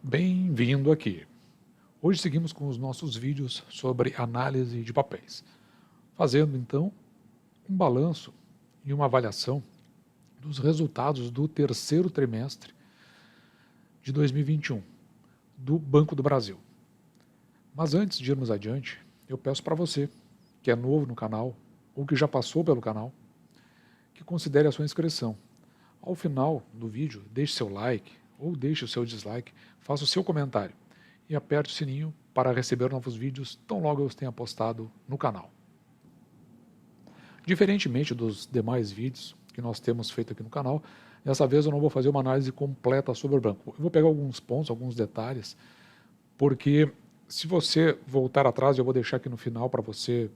Bem-vindo aqui. Hoje seguimos com os nossos vídeos sobre análise de papéis, fazendo então um balanço e uma avaliação dos resultados do terceiro trimestre de 2021 do Banco do Brasil. Mas antes de irmos adiante, eu peço para você, que é novo no canal ou que já passou pelo canal, que considere a sua inscrição. Ao final do vídeo, deixe seu like ou deixe o seu dislike, faça o seu comentário e aperte o sininho para receber novos vídeos tão logo eu os tenha postado no canal. Diferentemente dos demais vídeos que nós temos feito aqui no canal, dessa vez eu não vou fazer uma análise completa sobre o banco. Eu vou pegar alguns pontos, alguns detalhes, porque se você voltar atrás, eu vou deixar aqui no final para você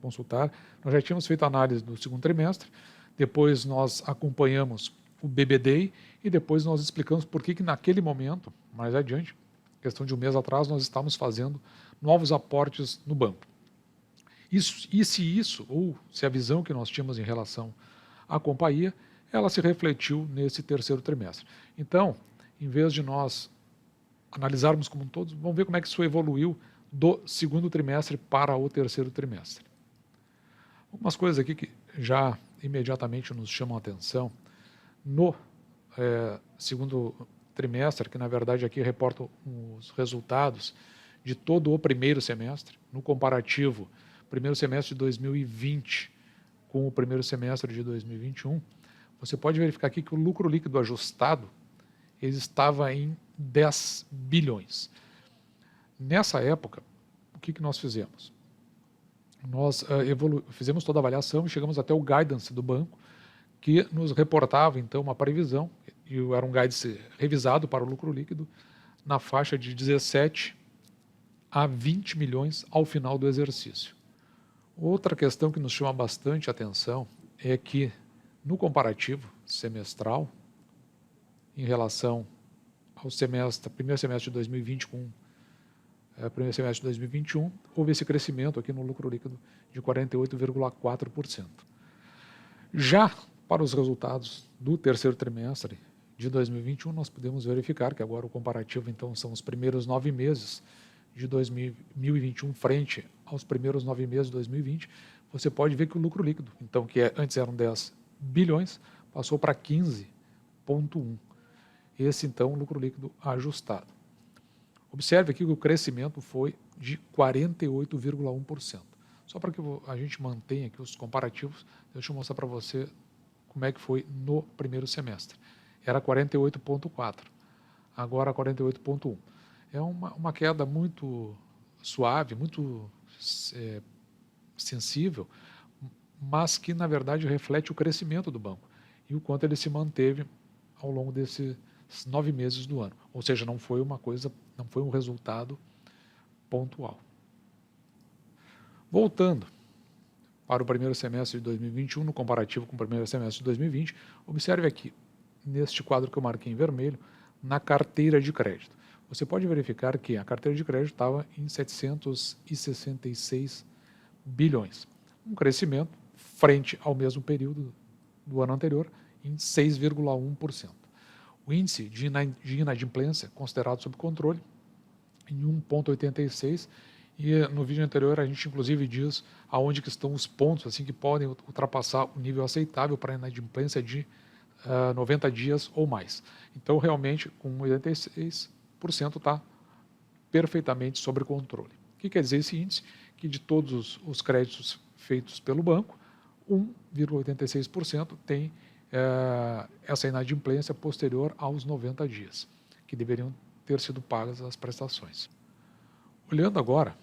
consultar, nós já tínhamos feito a análise do segundo trimestre, depois nós acompanhamos o BB Day e depois nós explicamos por que naquele momento, mais adiante, questão de um mês atrás, nós estávamos fazendo novos aportes no banco. Ou se a visão que nós tínhamos em relação à companhia, ela se refletiu nesse terceiro trimestre. Então, em vez de nós analisarmos como um todo, vamos ver como é que isso evoluiu do segundo trimestre para o terceiro trimestre. Algumas coisas aqui que já imediatamente nos chamam a atenção. No segundo trimestre, que na verdade aqui reportam os resultados de todo o primeiro semestre, no comparativo primeiro semestre de 2020 com o primeiro semestre de 2021, você pode verificar aqui que o lucro líquido ajustado ele estava em 10 bilhões. Nessa época, o que nós fizemos? Nós fizemos toda a avaliação e chegamos até o guidance do banco, que nos reportava, então, uma previsão, e era um guidance revisado para o lucro líquido, na faixa de 17 a 20 milhões ao final do exercício. Outra questão que nos chama bastante atenção é que, no comparativo semestral, em relação ao primeiro semestre de 2020 com primeiro semestre de 2021, houve esse crescimento aqui no lucro líquido de 48,4%. Já para os resultados do terceiro trimestre de 2021, nós podemos verificar que agora o comparativo então são os primeiros 9 meses de 2021 frente aos primeiros 9 meses de 2020, você pode ver que o lucro líquido, então que antes eram 10 bilhões, passou para 15,1. Esse então o lucro líquido ajustado. Observe aqui que o crescimento foi de 48,1%. Só para que a gente mantenha aqui os comparativos, deixa eu mostrar para você como é que foi no primeiro semestre. Era 48,4, agora 48,1. É uma queda muito suave, muito sensível, mas que na verdade reflete o crescimento do banco e o quanto ele se manteve ao longo desses 9 meses do ano. Ou seja, não foi um resultado pontual. Voltando para o primeiro semestre de 2021, no comparativo com o primeiro semestre de 2020, observe aqui, neste quadro que eu marquei em vermelho, na carteira de crédito. Você pode verificar que a carteira de crédito estava em 766 bilhões. Um crescimento frente ao mesmo período do ano anterior em 6,1%. O índice de inadimplência, considerado sob controle, em 1,86%, e no vídeo anterior a gente inclusive diz aonde que estão os pontos assim que podem ultrapassar o nível aceitável para a inadimplência de 90 dias ou mais. Então, realmente, com 86%, está perfeitamente sob controle. O que quer dizer esse índice? Que de todos os créditos feitos pelo banco, 1,86% tem essa inadimplência posterior aos 90 dias, que deveriam ter sido pagas as prestações. Olhando agora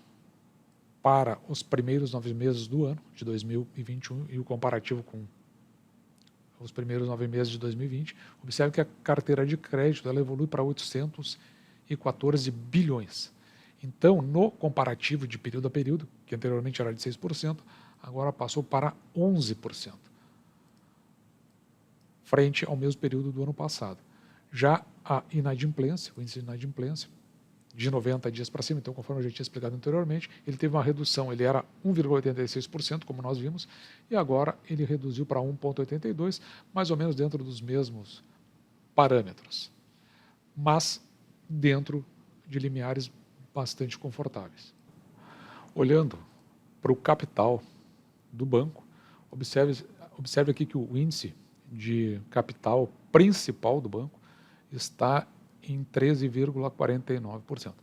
para os primeiros 9 meses do ano, de 2021, e o comparativo com os primeiros 9 meses de 2020, observe que a carteira de crédito ela evolui para 814 bilhões. Então, no comparativo de período a período, que anteriormente era de 6%, agora passou para 11%, frente ao mesmo período do ano passado. Já a inadimplência, o índice de inadimplência, de 90 dias para cima, então conforme eu já tinha explicado anteriormente, ele teve uma redução, ele era 1,86%, como nós vimos, e agora ele reduziu para 1,82%, mais ou menos dentro dos mesmos parâmetros. Mas dentro de limiares bastante confortáveis. Olhando para o capital do banco, observe aqui que o índice de capital principal do banco está em 13,49%.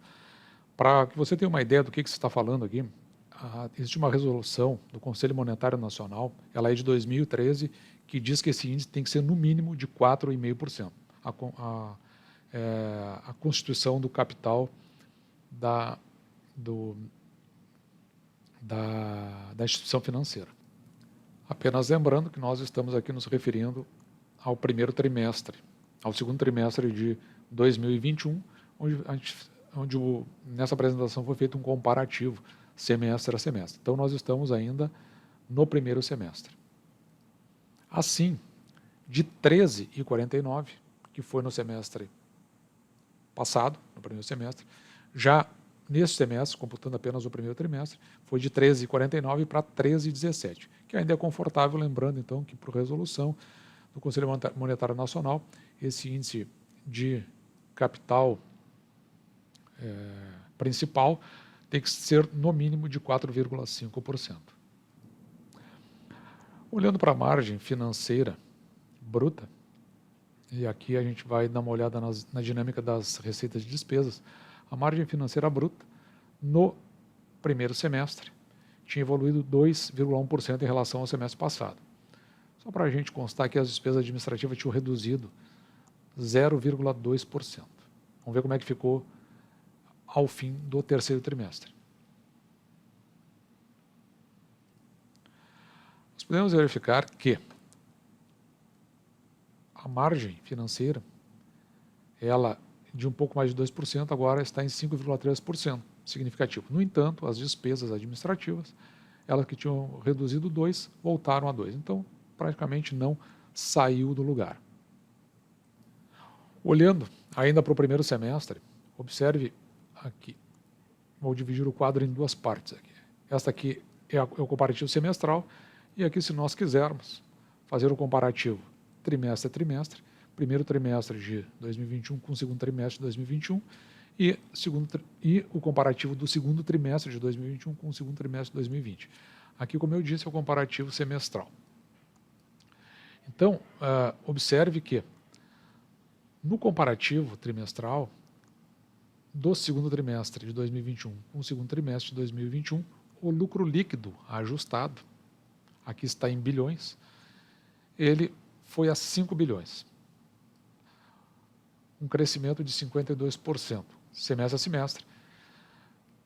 Para que você tenha uma ideia do que se está falando aqui, existe uma resolução do Conselho Monetário Nacional, ela é de 2013, que diz que esse índice tem que ser no mínimo de 4,5%. A constituição do capital da instituição financeira. Apenas lembrando que nós estamos aqui nos referindo ao primeiro trimestre, ao segundo trimestre de 2021, onde nessa apresentação foi feito um comparativo semestre a semestre. Então, nós estamos ainda no primeiro semestre. Assim, de 13,49, que foi no semestre passado, no primeiro semestre, já nesse semestre, computando apenas o primeiro trimestre, foi de 13,49 para 13,17, que ainda é confortável, lembrando então que por resolução do Conselho Monetário Nacional, esse índice de capital principal tem que ser no mínimo de 4,5%. Olhando para a margem financeira bruta, e aqui a gente vai dar uma olhada na dinâmica das receitas de despesas, a margem financeira bruta no primeiro semestre tinha evoluído 2,1% em relação ao semestre passado. Só para a gente constar que as despesas administrativas tinham reduzido 0,2%. Vamos ver como é que ficou ao fim do terceiro trimestre. Nós podemos verificar que a margem financeira, ela de um pouco mais de 2%, agora está em 5,3%, significativo. No entanto, as despesas administrativas, elas que tinham reduzido 2%, voltaram a 2%. Então, praticamente não saiu do lugar. Olhando ainda para o primeiro semestre, observe aqui, vou dividir o quadro em duas partes aqui. Esta aqui é o comparativo semestral, e aqui, se nós quisermos fazer o comparativo trimestre a trimestre, primeiro trimestre de 2021 com o segundo trimestre de 2021 e o comparativo do segundo trimestre de 2021 com o segundo trimestre de 2020. Aqui, como eu disse, é o comparativo semestral. Então, observe que no comparativo trimestral do segundo trimestre de 2021 com o segundo trimestre de 2021, o lucro líquido ajustado, aqui está em bilhões, ele foi a 5 bilhões. Um crescimento de 52%, semestre a semestre,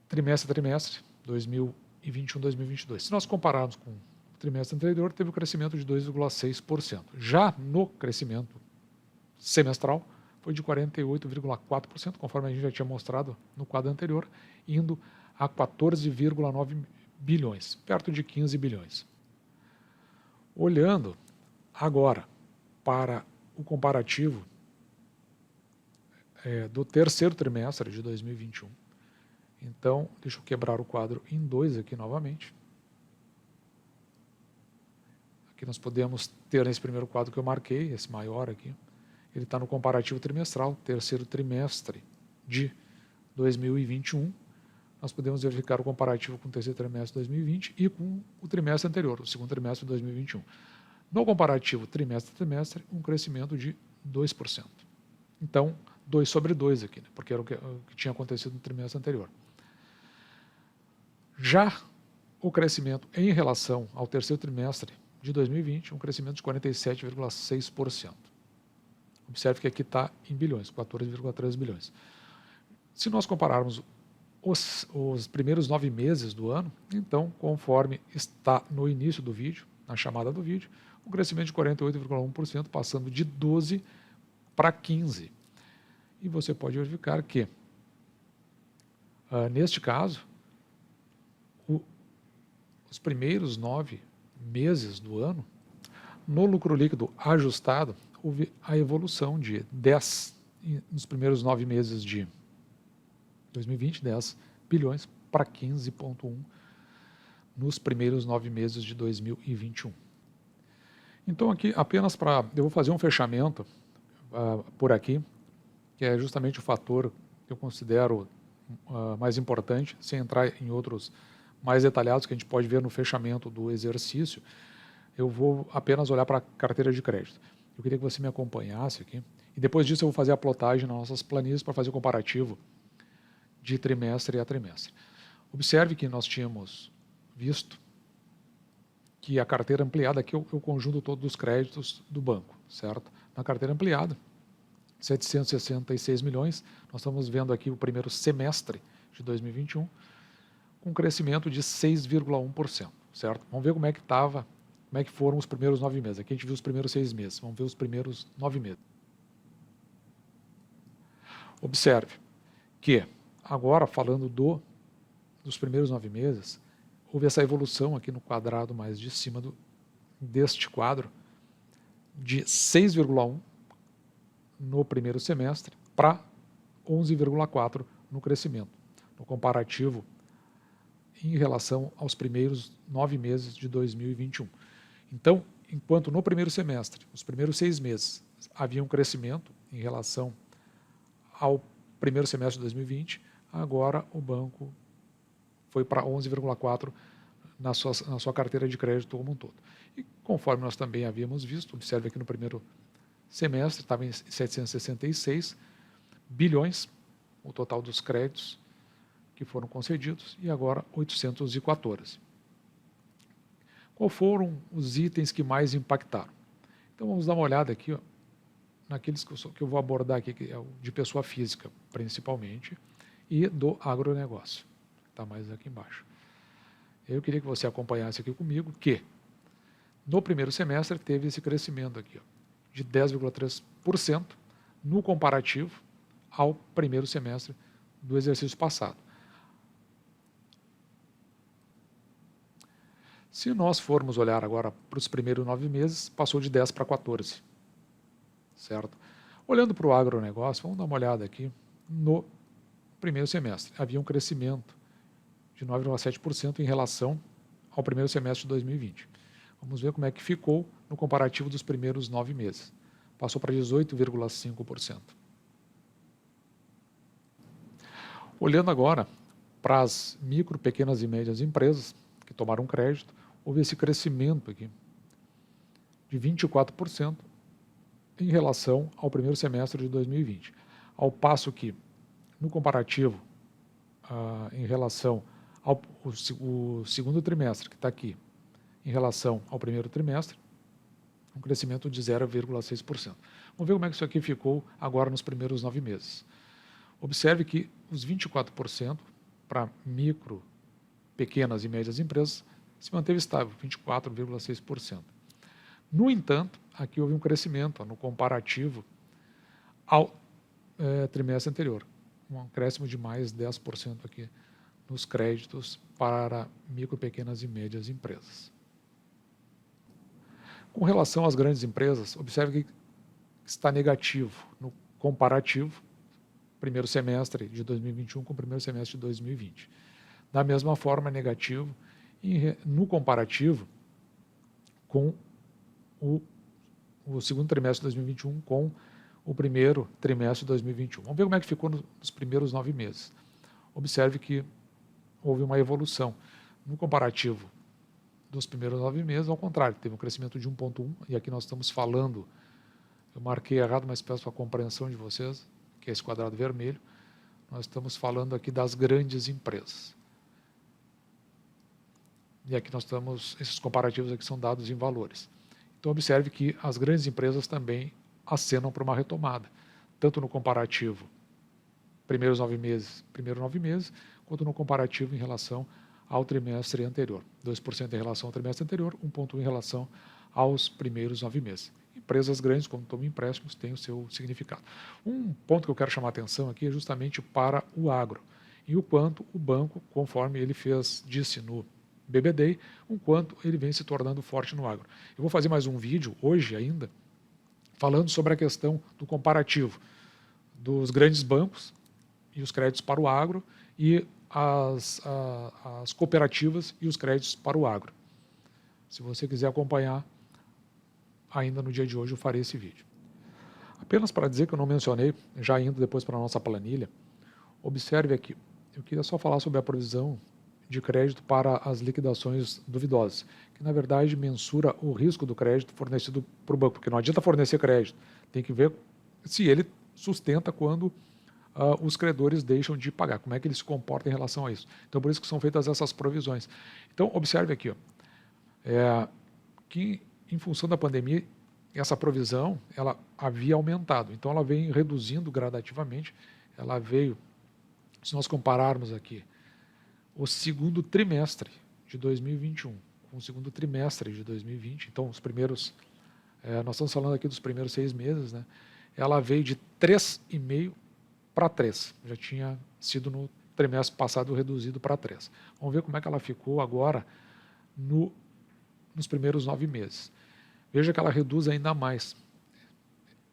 trimestre a trimestre, 2021-2022. Se nós compararmos com o trimestre anterior, teve um crescimento de 2,6%. Já no crescimento semestral, foi de 48,4%, conforme a gente já tinha mostrado no quadro anterior, indo a 14,9 bilhões, perto de 15 bilhões. Olhando agora para o comparativo do terceiro trimestre de 2021. Então, deixa eu quebrar o quadro em dois aqui novamente. Aqui nós podemos ter nesse primeiro quadro que eu marquei, esse maior aqui, ele está no comparativo trimestral, terceiro trimestre de 2021. Nós podemos verificar o comparativo com o terceiro trimestre de 2020 e com o trimestre anterior, o segundo trimestre de 2021. No comparativo trimestre a trimestre, um crescimento de 2%. Então, 2 sobre 2 aqui, né? Porque era o que tinha acontecido no trimestre anterior. Já o crescimento em relação ao terceiro trimestre de 2020, um crescimento de 47,6%. Observe que aqui está em bilhões, 14,3 bilhões. Se nós compararmos os primeiros 9 meses do ano, então, conforme está no início do vídeo, na chamada do vídeo, um crescimento de 48,1%, passando de 12 para 15. E você pode verificar que, neste caso, os primeiros 9 meses do ano, no lucro líquido ajustado, houve a evolução de 10, nos primeiros 9 meses de 2020, 10 bilhões para 15,1 nos primeiros 9 meses de 2021. Então aqui, apenas eu vou fazer um fechamento por aqui, que é justamente o fator que eu considero mais importante, sem entrar em outros mais detalhados que a gente pode ver no fechamento do exercício, eu vou apenas olhar para a carteira de crédito. Eu queria que você me acompanhasse aqui, e depois disso eu vou fazer a plotagem nas nossas planilhas para fazer o comparativo de trimestre a trimestre. Observe que nós tínhamos visto que a carteira ampliada aqui é o conjunto todo dos créditos do banco, certo? Na carteira ampliada, 766 milhões, nós estamos vendo aqui o primeiro semestre de 2021, com um crescimento de 6,1%, certo? Vamos ver como é que foram os primeiros 9 meses. Aqui a gente viu os primeiros 6 meses, vamos ver os primeiros 9 meses. Observe que, agora falando dos primeiros 9 meses, houve essa evolução aqui no quadrado mais de cima deste quadro, de 6,1 no primeiro semestre para 11,4 no crescimento, no comparativo em relação aos primeiros 9 meses de 2021. Então, enquanto no primeiro semestre, os primeiros 6 meses, havia um crescimento em relação ao primeiro semestre de 2020, agora o banco foi para 11,4 na sua carteira de crédito como um todo. E conforme nós também havíamos visto, observe aqui no primeiro semestre, estava em 766 bilhões, o total dos créditos que foram concedidos, e agora 814. Quais foram os itens que mais impactaram? Então vamos dar uma olhada aqui, naqueles que eu vou abordar aqui, que é o de pessoa física, principalmente, e do agronegócio. Está mais aqui embaixo. Eu queria que você acompanhasse aqui comigo que no primeiro semestre teve esse crescimento aqui, de 10,3% no comparativo ao primeiro semestre do exercício passado. Se nós formos olhar agora para os primeiros 9 meses, passou de 10 para 14, certo? Olhando para o agronegócio, vamos dar uma olhada aqui no primeiro semestre. Havia um crescimento de 9,7% em relação ao primeiro semestre de 2020. Vamos ver como é que ficou no comparativo dos primeiros 9 meses. Passou para 18,5%. Olhando agora para as micro, pequenas e médias empresas que tomaram crédito, houve esse crescimento aqui de 24% em relação ao primeiro semestre de 2020. Ao passo que, no comparativo, em relação ao segundo trimestre, que está aqui, em relação ao primeiro trimestre, um crescimento de 0,6%. Vamos ver como é que isso aqui ficou agora nos primeiros 9 meses. Observe que os 24% para micro, pequenas e médias empresas se manteve estável, 24,6%. No entanto, aqui houve um crescimento no comparativo ao trimestre anterior, um acréscimo de mais 10% aqui nos créditos para micro, pequenas e médias empresas. Com relação às grandes empresas, observe que está negativo no comparativo, primeiro semestre de 2021 com o primeiro semestre de 2020. Da mesma forma, negativo no comparativo com o segundo trimestre de 2021 com o primeiro trimestre de 2021. Vamos ver como é que ficou nos primeiros 9 meses. Observe que houve uma evolução no comparativo dos primeiros 9 meses, ao contrário, teve um crescimento de 1,1, e aqui nós estamos falando, eu marquei errado, mas peço a compreensão de vocês, que é esse quadrado vermelho, nós estamos falando aqui das grandes empresas. E aqui nós estamos, esses comparativos aqui são dados em valores. Então observe que as grandes empresas também acenam para uma retomada, tanto no comparativo primeiros 9 meses, quanto no comparativo em relação ao trimestre anterior. 2% em relação ao trimestre anterior, 1,1% em relação aos primeiros 9 meses. Empresas grandes, como tomam empréstimos, têm o seu significado. Um ponto que eu quero chamar a atenção aqui é justamente para o agro, e o quanto o banco, conforme ele disse no BB Day, o quanto ele vem se tornando forte no agro. Eu vou fazer mais um vídeo, hoje ainda, falando sobre a questão do comparativo dos grandes bancos e os créditos para o agro e as cooperativas e os créditos para o agro. Se você quiser acompanhar, ainda no dia de hoje eu farei esse vídeo. Apenas para dizer que eu não mencionei, já indo depois para a nossa planilha, Observe aqui, eu queria só falar sobre a provisão de crédito para as liquidações duvidosas, que na verdade mensura o risco do crédito fornecido para o banco, porque não adianta fornecer crédito, tem que ver se ele sustenta quando os credores deixam de pagar, como é que ele se comporta em relação a isso. Então, por isso que são feitas essas provisões. Então, observe aqui, que em função da pandemia, essa provisão ela havia aumentado, então ela vem reduzindo gradativamente, ela veio, se nós compararmos aqui, o segundo trimestre de 2021 com o segundo trimestre de 2020, então os primeiros, nós estamos falando aqui dos primeiros 6 meses, né? Ela veio de 3,5 para 3, já tinha sido no trimestre passado reduzido para 3. Vamos ver como é que ela ficou agora nos primeiros 9 meses. Veja que ela reduz ainda mais.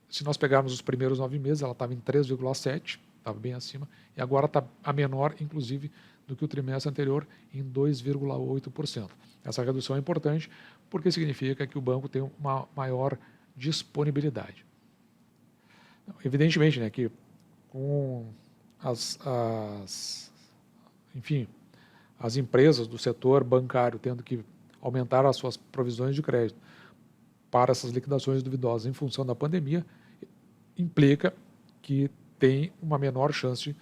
Se nós pegarmos os primeiros 9 meses, ela estava em 3,7, estava bem acima, e agora está a menor, inclusive, do que o trimestre anterior, em 2,8%. Essa redução é importante porque significa que o banco tem uma maior disponibilidade. Evidentemente, né, que com as empresas do setor bancário tendo que aumentar as suas provisões de crédito para essas liquidações duvidosas em função da pandemia, implica que tem uma menor chance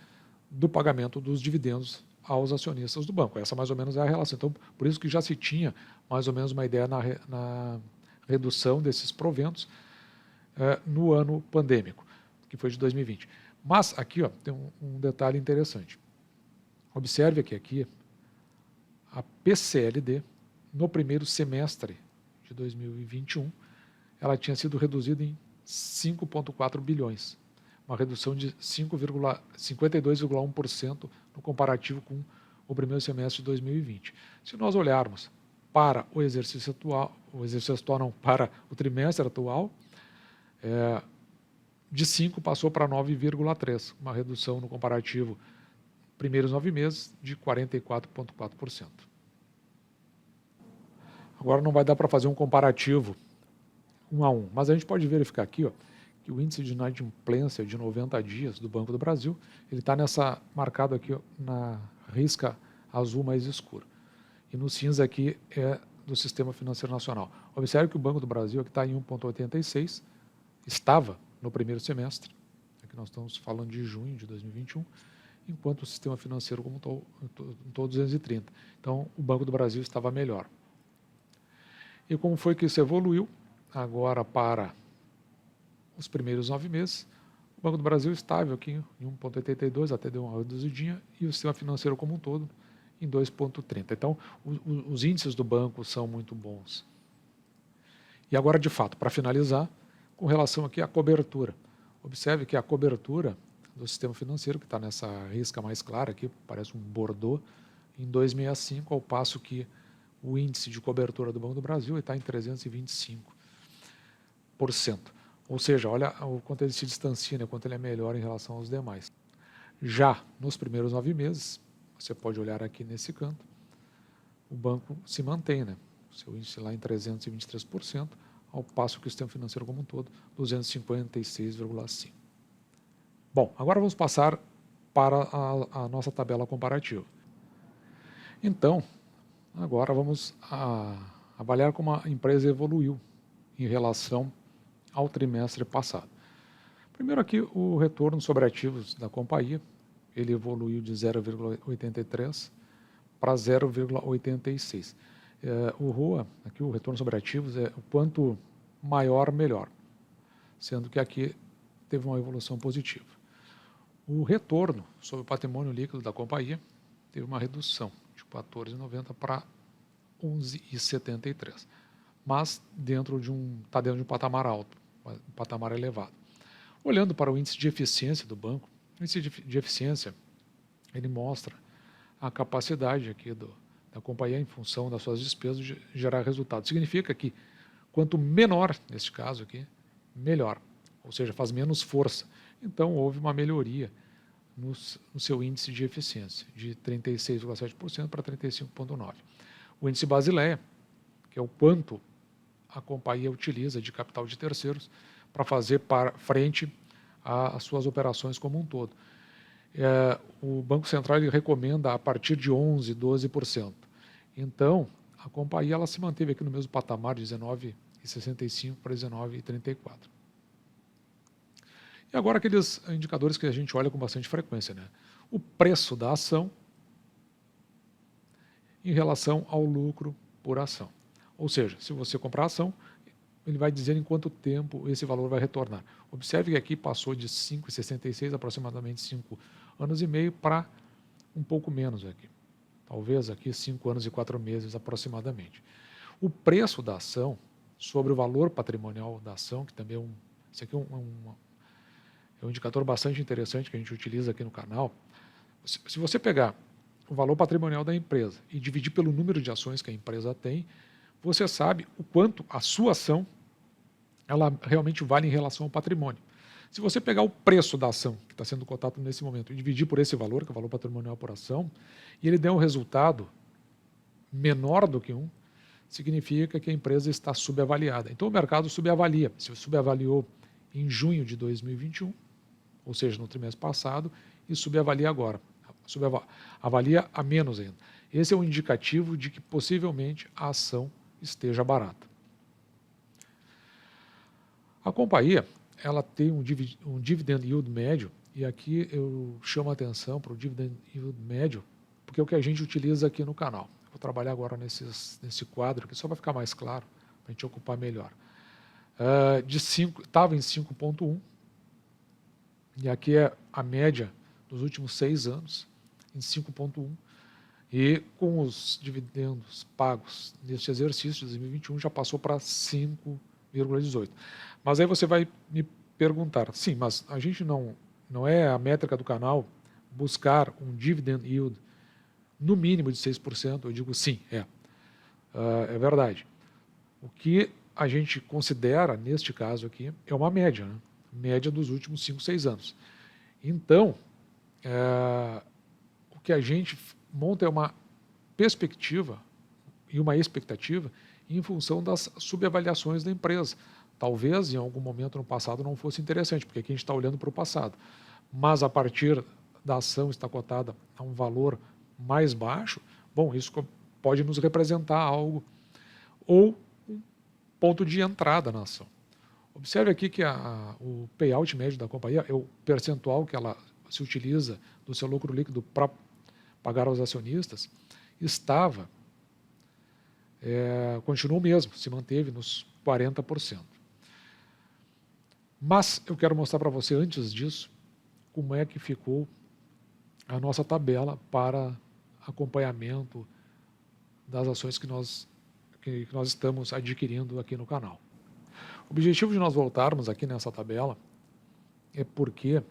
do pagamento dos dividendos aos acionistas do banco. Essa mais ou menos é a relação. Então, por isso que já se tinha mais ou menos uma ideia na redução desses proventos no ano pandêmico, que foi de 2020. Mas aqui tem um detalhe interessante. Observe que aqui a PCLD, no primeiro semestre de 2021, ela tinha sido reduzida em 5,4 bilhões, uma redução de 52,1% no comparativo com o primeiro semestre de 2020. Se nós olharmos para o exercício atual, para o trimestre atual, de 5 passou para 9,3, uma redução no comparativo primeiros 9 meses de 44,4%. Agora não vai dar para fazer um comparativo 1 a 1, mas a gente pode verificar aqui que o índice de inadimplência de 90 dias do Banco do Brasil, ele está marcado aqui na risca azul mais escura. E no cinza aqui é do Sistema Financeiro Nacional. Observe que o Banco do Brasil aqui está em 1,86, estava no primeiro semestre, aqui nós estamos falando de junho de 2021, enquanto o sistema financeiro como todo 230. Então, o Banco do Brasil estava melhor. E como foi que isso evoluiu? Agora para os primeiros 9 meses, o Banco do Brasil estável aqui em 1,82, até deu uma reduzidinha, e o sistema financeiro como um todo em 2,30. Então, os índices do banco são muito bons. E agora, de fato, para finalizar, com relação aqui à cobertura. Observe que a cobertura do sistema financeiro, que está nessa risca mais clara aqui, parece um bordô, em 2,65, ao passo que o índice de cobertura do Banco do Brasil está em 325%. Ou seja, olha o quanto ele se distancia, né, o quanto ele é melhor em relação aos demais. Já nos primeiros 9 meses, você pode olhar aqui nesse canto, o banco se mantém, né, o seu índice lá em 323%, ao passo que o sistema financeiro como um todo, 256,5%. Bom, agora vamos passar para a nossa tabela comparativa. Então, agora vamos avaliar como a empresa evoluiu em relação ao trimestre passado. Primeiro aqui o retorno sobre ativos da companhia, ele evoluiu de 0,83 para 0,86. O ROA, aqui o retorno sobre ativos, é o quanto maior, melhor, sendo que aqui teve uma evolução positiva. O retorno sobre o patrimônio líquido da companhia teve uma redução de 14,90 para 11,73, mas está dentro de um patamar alto, um patamar elevado. Olhando para o índice de eficiência do banco, o índice de eficiência ele mostra a capacidade aqui da companhia em função das suas despesas de gerar resultado. Significa que quanto menor, neste caso aqui, melhor, ou seja, faz menos força. Então houve uma melhoria no seu índice de eficiência, de 36,7% para 35,9%. O índice Basileia, que é o quanto a companhia utiliza de capital de terceiros para fazer frente às suas operações como um todo. o Banco Central ele recomenda a partir de 11%, 12%. Então, a companhia ela se manteve aqui no mesmo patamar de 19,65 para 19,34. E agora aqueles indicadores que a gente olha com bastante frequência, né? O preço da ação em relação ao lucro por ação. Ou seja, se você comprar a ação, ele vai dizer em quanto tempo esse valor vai retornar. Observe que aqui passou de 5,66, aproximadamente 5 anos e meio, para um pouco menos aqui. Talvez aqui 5 anos e 4 meses aproximadamente. O preço da ação sobre o valor patrimonial da ação, que também esse aqui é um indicador bastante interessante que a gente utiliza aqui no canal. Se você pegar o valor patrimonial da empresa e dividir pelo número de ações que a empresa tem, você sabe o quanto a sua ação ela realmente vale em relação ao patrimônio. Se você pegar o preço da ação que está sendo cotado nesse momento e dividir por esse valor, que é o valor patrimonial por ação, e ele der um resultado menor do que 1, significa que a empresa está subavaliada. Então o mercado subavalia. Se subavaliou em junho de 2021, ou seja, no trimestre passado, e subavalia agora. Avalia a menos ainda. Esse é um indicativo de que possivelmente a ação esteja barata. A companhia ela tem um dividend yield médio, e aqui eu chamo a atenção para o dividend yield médio, porque é o que a gente utiliza aqui no canal. Vou trabalhar agora nesse quadro aqui, só para ficar mais claro, para a gente ocupar melhor. Estava em 5,1, e aqui é a média dos últimos 6 anos, em 5,1, e com os dividendos pagos neste exercício de 2021 já passou para 5,18. Mas aí você vai me perguntar, sim, mas a gente não é a métrica do canal buscar um dividend yield no mínimo de 6%? Eu digo sim, é verdade. O que a gente considera, neste caso aqui, é uma média, né? Média dos últimos 5, 6 anos. Então, o que a gente monta é uma perspectiva e uma expectativa em função das subavaliações da empresa. Talvez em algum momento no passado não fosse interessante, porque aqui a gente está olhando para o passado. Mas a partir da ação estar cotada a um valor mais baixo, bom, isso pode nos representar algo, ou um ponto de entrada na ação. Observe aqui que o payout médio da companhia é o percentual que ela se utiliza do seu lucro líquido para pagar aos acionistas, continuou mesmo, se manteve nos 40%. Mas eu quero mostrar para você, antes disso, como é que ficou a nossa tabela para acompanhamento das ações que nós estamos adquirindo aqui no canal. O objetivo de nós voltarmos aqui nessa tabela é porque,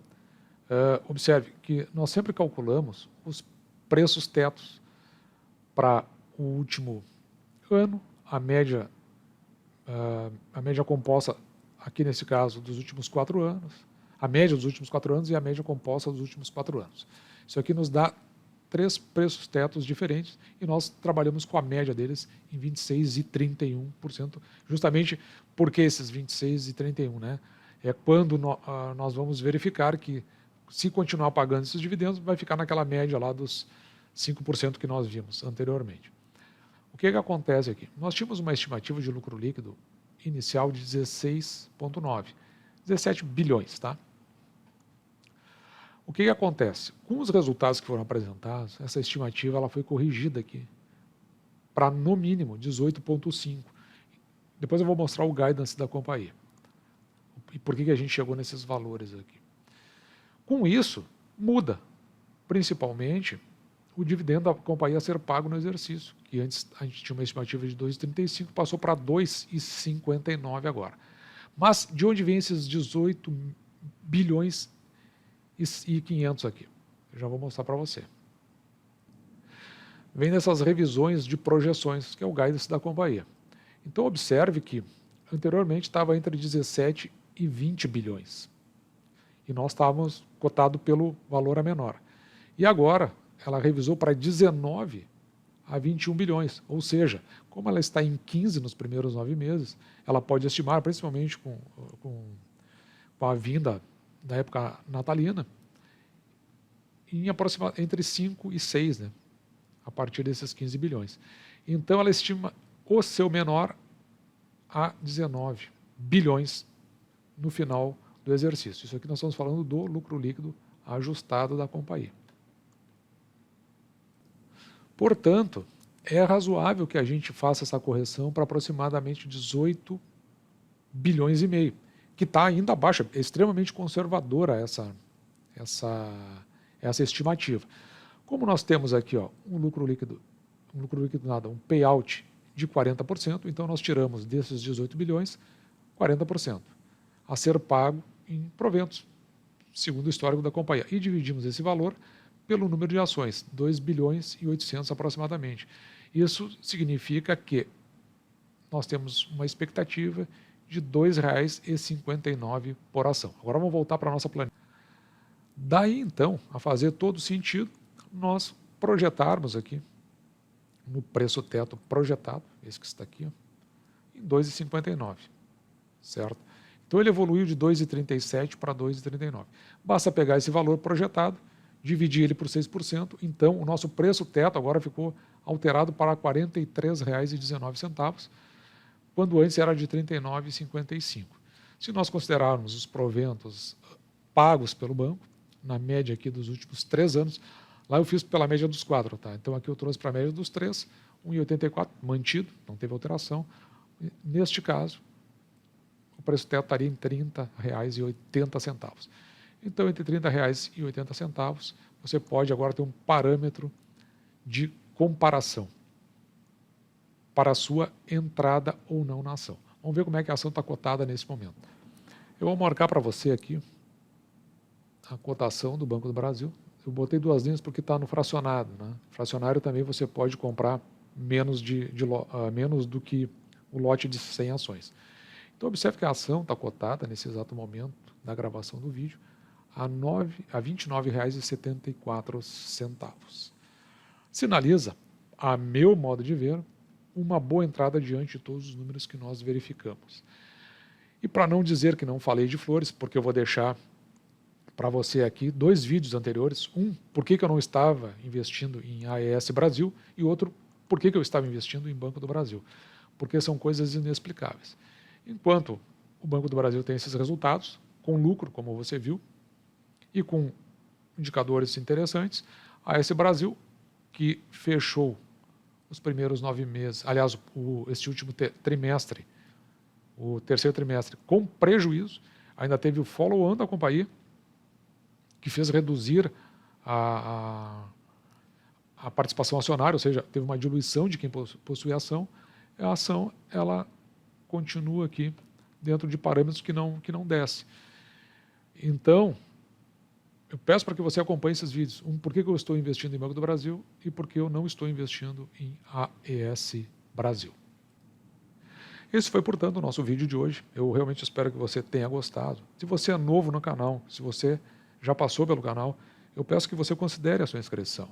observe que nós sempre calculamos os preços tetos para o último ano, a média composta, aqui nesse caso, dos últimos 4 anos, a média dos últimos 4 anos e a média composta dos últimos 4 anos. Isso aqui nos dá 3 preços tetos diferentes e nós trabalhamos com a média deles em 26% e 31%, justamente porque esses 26% e 31%, né? É quando nós vamos verificar que, se continuar pagando esses dividendos, vai ficar naquela média lá dos 5% que nós vimos anteriormente. O que acontece aqui? Nós tínhamos uma estimativa de lucro líquido inicial de 16,9, 17 bilhões, tá? O que acontece? Com os resultados que foram apresentados, essa estimativa ela foi corrigida aqui para, no mínimo, 18,5. Depois eu vou mostrar o guidance da companhia. E por que a gente chegou nesses valores aqui. Com isso, muda, principalmente, o dividendo da companhia a ser pago no exercício, que antes a gente tinha uma estimativa de 2,35, passou para 2,59 agora. Mas de onde vem esses 18 bilhões e 500 aqui? Eu já vou mostrar para você. Vem dessas revisões de projeções, que é o guidance da companhia. Então observe que anteriormente estava entre 17 e 20 bilhões. E nós estávamos cotados pelo valor a menor. E agora ela revisou para 19 a 21 bilhões. Ou seja, como ela está em 15 nos primeiros 9 meses, ela pode estimar, principalmente com a vinda da época natalina, entre 5 e 6, né? A partir desses 15 bilhões. Então, ela estima o seu menor a 19 bilhões no final do exercício. Isso aqui nós estamos falando do lucro líquido ajustado da companhia. Portanto, é razoável que a gente faça essa correção para aproximadamente 18 bilhões e meio, que está ainda abaixo, é extremamente conservadora essa estimativa. Como nós temos aqui um lucro líquido nada, um payout de 40%, então nós tiramos desses 18 bilhões 40% a ser pago em proventos, segundo o histórico da companhia, e dividimos esse valor pelo número de ações, 2 bilhões e 800 aproximadamente. Isso significa que nós temos uma expectativa de R$ 2,59 por ação. Agora vamos voltar para a nossa planilha. Daí então, a fazer todo sentido, nós projetarmos aqui, no preço teto projetado, esse que está aqui, em 2,59, certo? Então ele evoluiu de 2,37 para 2,39. Basta pegar esse valor projetado, dividir ele por 6%, então o nosso preço teto agora ficou alterado para R$ 43,19, quando antes era de R$ 39,55. Se nós considerarmos os proventos pagos pelo banco, na média aqui dos últimos 3 anos, lá eu fiz pela média dos 4, tá? Então aqui eu trouxe para a média dos 3, 1,84, mantido, não teve alteração. Neste caso, o preço teto estaria em R$ 30,80. Então, entre R$ 30,80, você pode agora ter um parâmetro de comparação para a sua entrada ou não na ação. Vamos ver como é que a ação está cotada nesse momento. Eu vou marcar para você aqui a cotação do Banco do Brasil. Eu botei 2 linhas porque está no fracionado, né? Fracionário também você pode comprar menos do que o lote de 100 ações. Então, observe que a ação está cotada nesse exato momento da gravação do vídeo a R$ 29,74. Sinaliza, a meu modo de ver, uma boa entrada diante de todos os números que nós verificamos. E para não dizer que não falei de flores, porque eu vou deixar para você aqui 2 vídeos anteriores, um, por que eu não estava investindo em AES Brasil, e outro, por que eu estava investindo em Banco do Brasil, porque são coisas inexplicáveis. Enquanto o Banco do Brasil tem esses resultados, com lucro, como você viu, e com indicadores interessantes, a AES Brasil, que fechou os primeiros 9 meses, aliás, este último trimestre, o terceiro trimestre, com prejuízo, ainda teve o follow-on da companhia, que fez reduzir a participação acionária, ou seja, teve uma diluição de quem possui a ação ela continua aqui dentro de parâmetros que não desce. Então, eu peço para que você acompanhe esses vídeos. Por que eu estou investindo em Banco do Brasil e por que eu não estou investindo em AES Brasil. Esse foi, portanto, o nosso vídeo de hoje. Eu realmente espero que você tenha gostado. Se você é novo no canal, se você já passou pelo canal, eu peço que você considere a sua inscrição.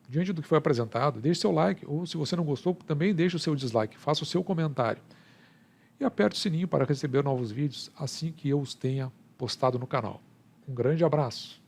Diante do que foi apresentado, deixe seu like, ou se você não gostou, também deixe o seu dislike, faça o seu comentário. E aperte o sininho para receber novos vídeos assim que eu os tenha postado no canal. Um grande abraço.